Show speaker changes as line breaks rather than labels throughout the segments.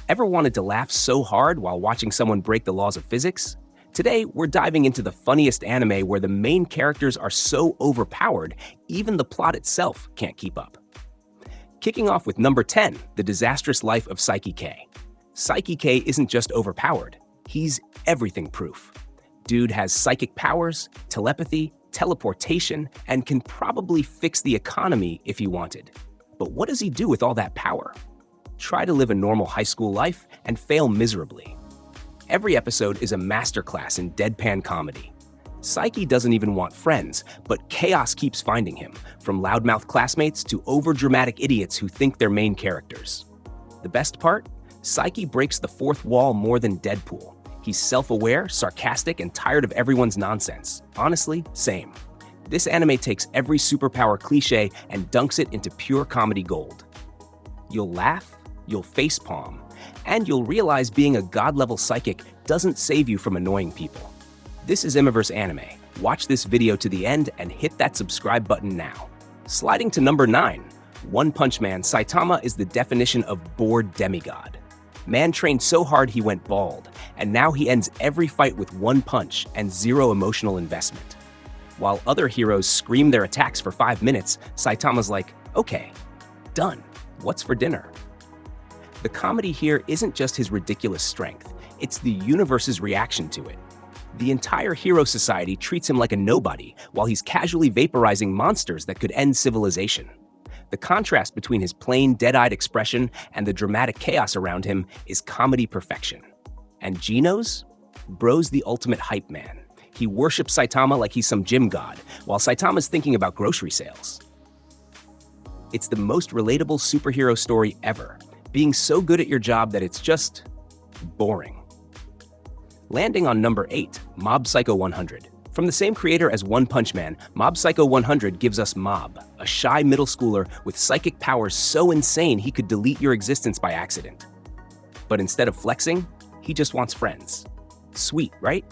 Ever wanted to laugh so hard while watching someone break the laws of physics? Today, we're diving into the funniest anime where the main characters are so overpowered, even the plot itself can't keep up. Kicking off with number 10, The Disastrous Life of Saiki K. Saiki K isn't just overpowered, he's everything proof. Dude has psychic powers, telepathy, teleportation, and can probably fix the economy if he wanted. But what does he do with all that power? Try to live a normal high school life and fail miserably. Every episode is a masterclass in deadpan comedy. Saiki doesn't even want friends, but chaos keeps finding him, from loudmouth classmates to overdramatic idiots who think they're main characters. The best part? Saiki breaks the fourth wall more than Deadpool. He's self-aware, sarcastic, and tired of everyone's nonsense. Honestly, same. This anime takes every superpower cliché and dunks it into pure comedy gold. You'll laugh, you'll facepalm, and you'll realize being a god-level psychic doesn't save you from annoying people. This is Imiverse Anime. Watch this video to the end and hit that subscribe button now. Sliding to number 9, One Punch Man. Saitama is the definition of bored demigod. Man trained so hard he went bald, and now he ends every fight with one punch and zero emotional investment. While other heroes scream their attacks for 5 minutes, Saitama's like, okay, done. What's for dinner? The comedy here isn't just his ridiculous strength, it's the universe's reaction to it. The entire hero society treats him like a nobody while he's casually vaporizing monsters that could end civilization. The contrast between his plain, dead-eyed expression and the dramatic chaos around him is comedy perfection. And Geno's? Bro's the ultimate hype man. He worships Saitama like he's some gym god, while Saitama's thinking about grocery sales. It's the most relatable superhero story ever, being so good at your job that it's just boring. Landing on number 8, Mob Psycho 100. From the same creator as One Punch Man, Mob Psycho 100 gives us Mob, a shy middle schooler with psychic powers so insane he could delete your existence by accident. But instead of flexing, he just wants friends. Sweet, right?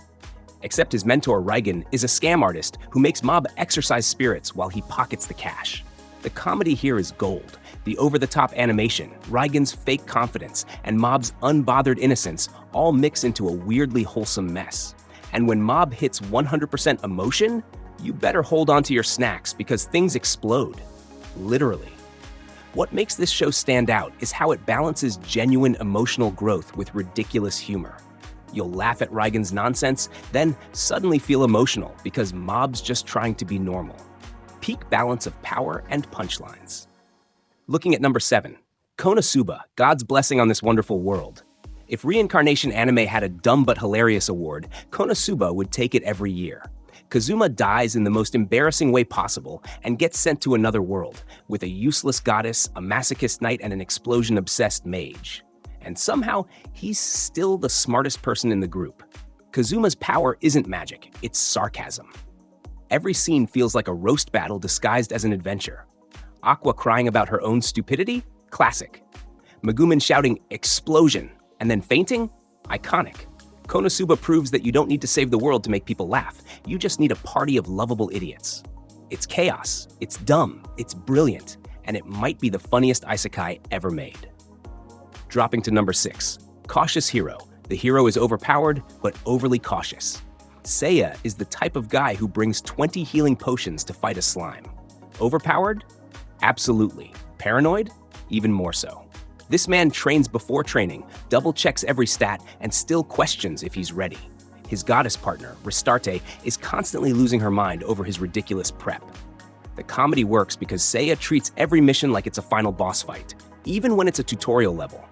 Except his mentor, Reigen, is a scam artist who makes Mob exercise spirits while he pockets the cash. The comedy here is gold. The over-the-top animation, Reigen's fake confidence, and Mob's unbothered innocence all mix into a weirdly wholesome mess. And when Mob hits 100% emotion, you better hold on to your snacks because things explode. Literally. What makes this show stand out is how it balances genuine emotional growth with ridiculous humor. You'll laugh at Reigen's nonsense, then suddenly feel emotional because Mob's just trying to be normal. Peak balance of power and punchlines. Looking at number 7, Konosuba, God's Blessing on This Wonderful World. If Reincarnation Anime had a dumb but hilarious award, Konosuba would take it every year. Kazuma dies in the most embarrassing way possible and gets sent to another world, with a useless goddess, a masochist knight, and an explosion-obsessed mage. And somehow, he's still the smartest person in the group. Kazuma's power isn't magic, it's sarcasm. Every scene feels like a roast battle disguised as an adventure. Aqua crying about her own stupidity? Classic. Megumin shouting, explosion, and then fainting? Iconic. Konosuba proves that you don't need to save the world to make people laugh. You just need a party of lovable idiots. It's chaos, it's dumb, it's brilliant, and it might be the funniest isekai ever made. Dropping to number 6, Cautious Hero. The hero is overpowered, but overly cautious. Seiya is the type of guy who brings 20 healing potions to fight a slime. Overpowered? Absolutely. Paranoid? Even more so. This man trains before training, double-checks every stat, and still questions if he's ready. His goddess partner, Restarte, is constantly losing her mind over his ridiculous prep. The comedy works because Seiya treats every mission like it's a final boss fight, even when it's a tutorial level.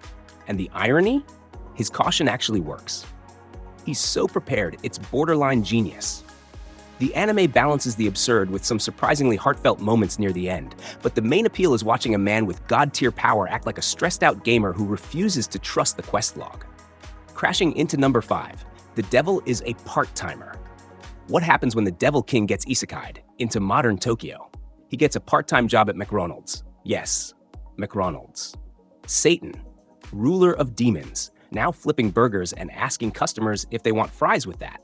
And the irony? His caution actually works. He's so prepared, it's borderline genius. The anime balances the absurd with some surprisingly heartfelt moments near the end, but the main appeal is watching a man with god-tier power act like a stressed-out gamer who refuses to trust the quest log. Crashing into number 5, The Devil is a Part-Timer. What happens when the Devil King gets isekai'd into modern Tokyo? He gets a part-time job at McDonald's. Yes, McDonald's. Satan, ruler of demons, now flipping burgers and asking customers if they want fries with that.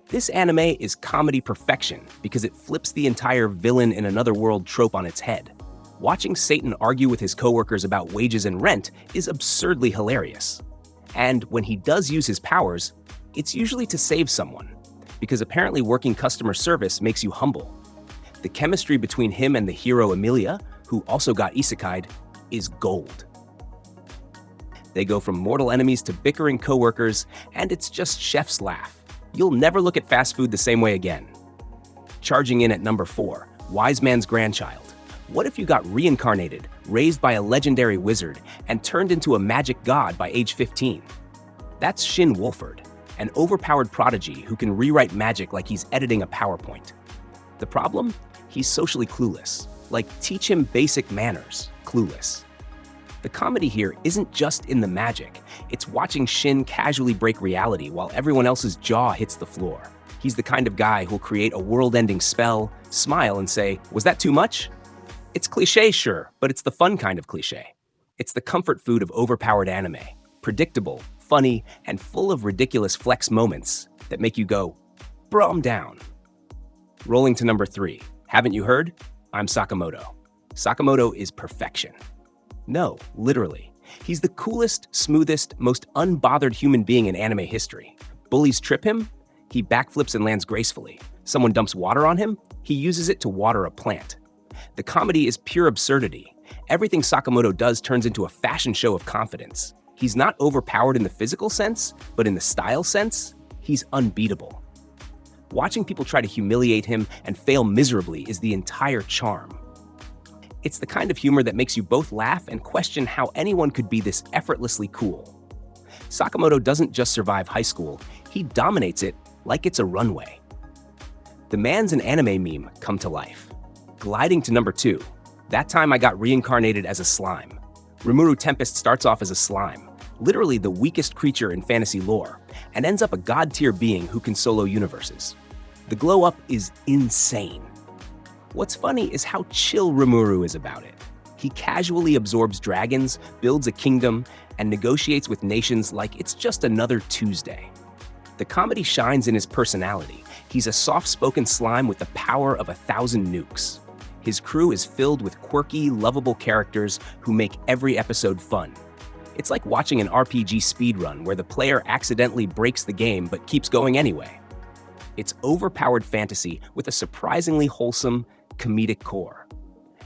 This anime is comedy perfection because it flips the entire villain in another world trope on its head. Watching Satan argue with his coworkers about wages and rent is absurdly hilarious. And when he does use his powers, it's usually to save someone, because apparently working customer service makes you humble. The chemistry between him and the hero Emilia, who also got isekai'd, is gold. They go from mortal enemies to bickering coworkers, and it's just chef's laugh. You'll never look at fast food the same way again. Charging in at number 4, Wise Man's Grandchild. What if you got reincarnated, raised by a legendary wizard, and turned into a magic god by age 15? That's Shin Wolford, an overpowered prodigy who can rewrite magic like he's editing a PowerPoint. The problem? He's socially clueless. Like, teach him basic manners, clueless. The comedy here isn't just in the magic, it's watching Shin casually break reality while everyone else's jaw hits the floor. He's the kind of guy who'll create a world-ending spell, smile, and say, "Was that too much?" It's cliché, sure, but it's the fun kind of cliché. It's the comfort food of overpowered anime. Predictable, funny, and full of ridiculous flex moments that make you go, "Bro, I'm down." Rolling to number 3. Haven't you heard? I'm Sakamoto. Sakamoto is perfection. No, literally. He's the coolest, smoothest, most unbothered human being in anime history. Bullies trip him, he backflips and lands gracefully. Someone dumps water on him, he uses it to water a plant. The comedy is pure absurdity. Everything Sakamoto does turns into a fashion show of confidence. He's not overpowered in the physical sense, but in the style sense, he's unbeatable. Watching people try to humiliate him and fail miserably is the entire charm. It's the kind of humor that makes you both laugh and question how anyone could be this effortlessly cool. Sakamoto doesn't just survive high school, he dominates it like it's a runway. The man's an anime meme come to life. Gliding to number 2, That Time I Got Reincarnated as a Slime. Rimuru Tempest starts off as a slime, literally the weakest creature in fantasy lore, and ends up a god-tier being who can solo universes. The glow-up is insane. What's funny is how chill Rimuru is about it. He casually absorbs dragons, builds a kingdom, and negotiates with nations like it's just another Tuesday. The comedy shines in his personality. He's a soft-spoken slime with the power of 1,000 nukes. His crew is filled with quirky, lovable characters who make every episode fun. It's like watching an RPG speedrun where the player accidentally breaks the game but keeps going anyway. It's overpowered fantasy with a surprisingly wholesome, comedic core.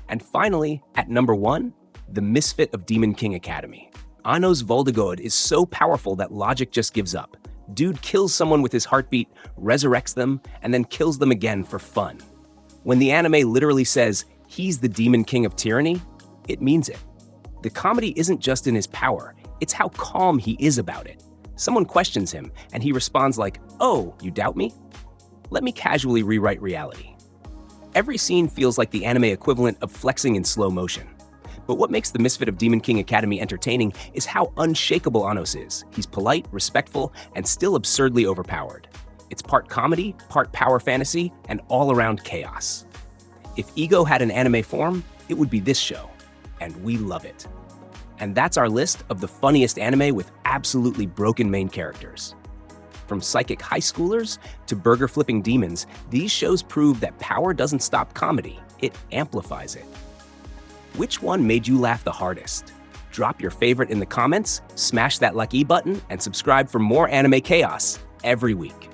And finally, at number 1, the Misfit of Demon King Academy. Anno's Voldegod is so powerful that logic just gives up. Dude kills someone with his heartbeat, resurrects them, and then kills them again for fun. When the anime literally says, he's the Demon King of Tyranny, it means it. The comedy isn't just in his power, it's how calm he is about it. Someone questions him, and he responds like, "Oh, you doubt me? Let me casually rewrite reality." Every scene feels like the anime equivalent of flexing in slow motion. But what makes the Misfit of Demon King Academy entertaining is how unshakable Anos is. He's polite, respectful, and still absurdly overpowered. It's part comedy, part power fantasy, and all-around chaos. If ego had an anime form, it would be this show, and we love it. And that's our list of the funniest anime with absolutely broken main characters. From psychic high schoolers to burger-flipping demons, these shows prove that power doesn't stop comedy, it amplifies it. Which one made you laugh the hardest? Drop your favorite in the comments, smash that like button, and subscribe for more anime chaos every week.